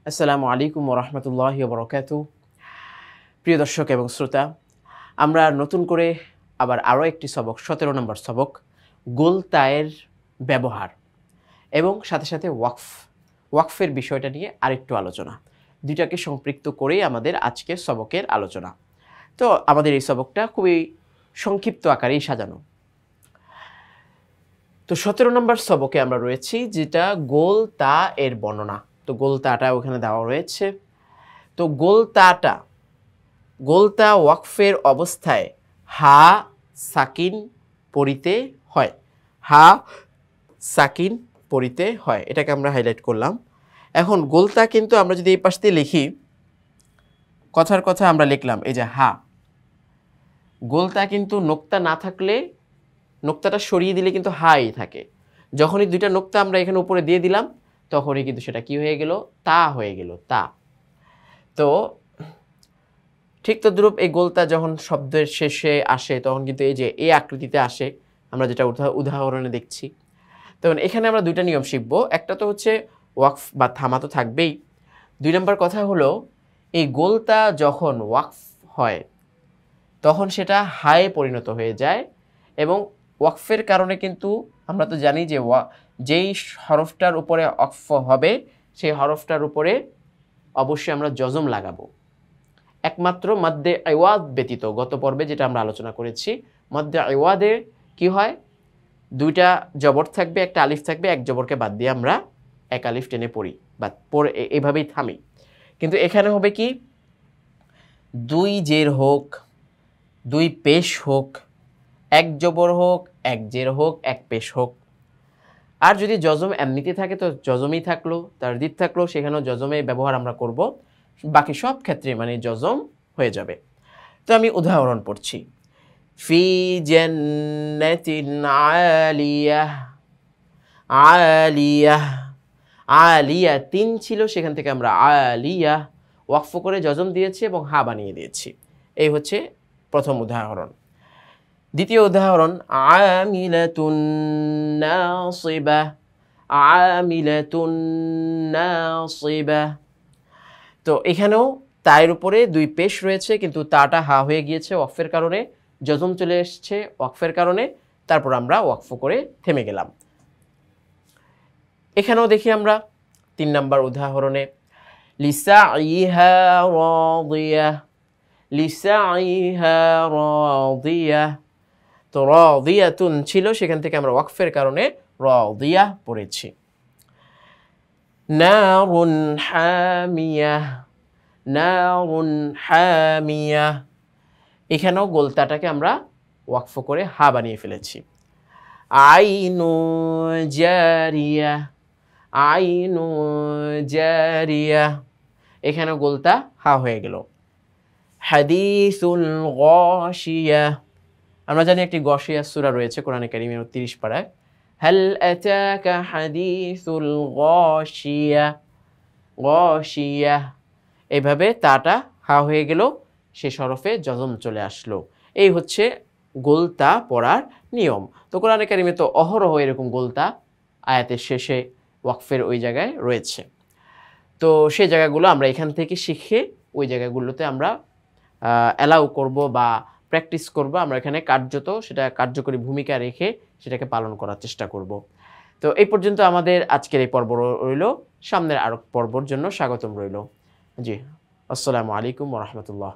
আসসালামু আলাইকুম ওয়া রাহমাতুল্লাহি ওয়া বারাকাতুহু। প্রিয় দর্শক এবং শ্রোতা, আমরা নতুন করে আবার আরও একটি সবক ১৭ নম্বর সবক গোলতায়ের ব্যবহার এবং সাথে সাথে ওয়াকফের বিষয়টা নিয়ে আরেকটু আলোচনা। দুইটাকে সম্পৃক্ত করেই আমাদের আজকের সবকের আলোচনা। তো আমাদের এই সবকটা খুবই সংক্ষিপ্ত আকারেই সাজানো। তো ১৭ নম্বর সবকে আমরা রয়েছি যেটা গোলতা এর বর্ণনা। তো গোলতাটা ওখানে দেওয়া রয়েছে। তো গোলতা ওয়াকফের অবস্থায় হা সাকিন পড়িতে হয়। হা সাকিন পড়িতে হয়, এটাকে আমরা হাইলাইট করলাম। এখন গোলতা কিন্তু আমরা যদি এই পাশ দিয়ে লিখি, কথার কথা আমরা লিখলাম এই যে হা, গোলতা কিন্তু নোক্তা না থাকলে, নোক্তাটা সরিয়ে দিলে কিন্তু হাই থাকে। যখনই দুইটা নোক্তা আমরা এখানে উপরে দিয়ে দিলাম তখনই কিন্তু সেটা কি হয়ে গেল, তা হয়ে গেল, তা। তো ঠিক তদ্রূপ এই গোলতা যখন শব্দের শেষে আসে তখন কিন্তু এই যে এই আকৃতিতে আসে, আমরা যেটা উদাহরণে দেখছি। তখন এখানে আমরা দুইটা নিয়ম শিখব। একটা তো হচ্ছে ওয়াকফ বা থামা তো থাকবেই। ২ নম্বর কথা হলো এই গোলতা যখন ওয়াকফ হয় তখন সেটা হায়ে পরিণত হয়ে যায়, এবং ওয়াকফের কারণে কিন্তু আমরা তো জানি যে যেই হরফটার উপরে ওয়াকফ হবে সেই হরফটার উপরে অবশ্যই আমরা জজম লাগাবো, একমাত্র মদ্দে আইওয়াদ ব্যতীত। গত পর্বে যেটা আমরা আলোচনা করেছি, মদ্দে আইওয়াদে কি হয়, দুইটা জবর থাকবে, একটা আলিফ থাকবে, এক জবরকে বাদ দিয়ে আমরা এক আলিফ টেনে পড়ি বা পড়ে এইভাবেই থামি। কিন্তু এখানে হবে কি, দুই জের হোক, দুই পেশ হোক, এক জবর হোক, এক জের হোক, এক পেশ হোক, আর যদি জজম এমনিতে থাকে তো জজমই থাকলো, তারদিদ থাকলো, সেখানেও জজমে ব্যবহার আমরা করব। বাকি সব ক্ষেত্রে মানে জজম হয়ে যাবে। তো আমি উদাহরণ পড়ছি। ফি জান্নাতিন আলিয়াহ, আলিয়াহ, আলিয়া তিন ছিল, সেখান থেকে আমরা আলিয়াহ ওয়াকফ করে জজম দিয়েছি এবং হা বানিয়ে দিয়েছি। এই হচ্ছে প্রথম উদাহরণ। দ্বিতীয় উদাহরণ, আমিলাতুন নাসিবাহ, আমিলাতুন নাসিবাহ। তো এখানেও তায়ের উপরে দুই পেশ রয়েছে, কিন্তু তাটা হা হয়ে গিয়েছে ওয়াকফের কারণে, জজম চলে এসছে ওয়াকফের কারণে, তারপর আমরা ওয়াকফ করে থেমে গেলাম। এখানেও দেখি আমরা ৩ নম্বর উদাহরণে, লিসাইহা রাদিয়াহ, লিসাইহা রাদিয়াহ। তো রাদিয়াতুন ছিল, সেখান থেকে আমরা ওয়াকফের কারণে রাদিয়াহ পড়েছি। নারুন হামিয়াহ, নারুন হামিয়াহ। এখানেও গোলতাটাকে আমরা ওয়াকফ করে হা বানিয়ে ফেলেছি। আইনু জারিয়াহ, আইনু জারিয়াহ। এখানেও গোলতা হা হয়ে গেল। হাদিসুল গাশিয়াহ, আমরা জানি একটি গাশিয়া সূরা রয়েছে কোরআনে কারীমের ৩০ পারায়। হাল আতাকা হাদিসুল গাশিয়া, গাশিয়া। এইভাবে তাটা হা হয়ে গেল, সে হরফে জজম চলে আসলো। এই হচ্ছে গোলতা পড়ার নিয়ম। তো কোরআনে কারীমে তো অহরহ এরকম গোলতা আয়াতের শেষে ওয়াকফের ওই জায়গায় রয়েছে। তো সেই জায়গাগুলো আমরা এখান থেকে শিখে ওই জায়গাগুলোতে আমরা অ্যালাউ করব বা প্র্যাকটিস করব। আমরা এখানে কার্যত সেটা কার্যকরী ভূমিকা রেখে সেটাকে পালন করার চেষ্টা করব। তো এই পর্যন্ত আমাদের আজকের এই পর্ব রইল। সামনের আরো পর্বর জন্য স্বাগতম রইল। জি, আসসালামু আলাইকুম ওয়া রাহমাতুল্লাহ।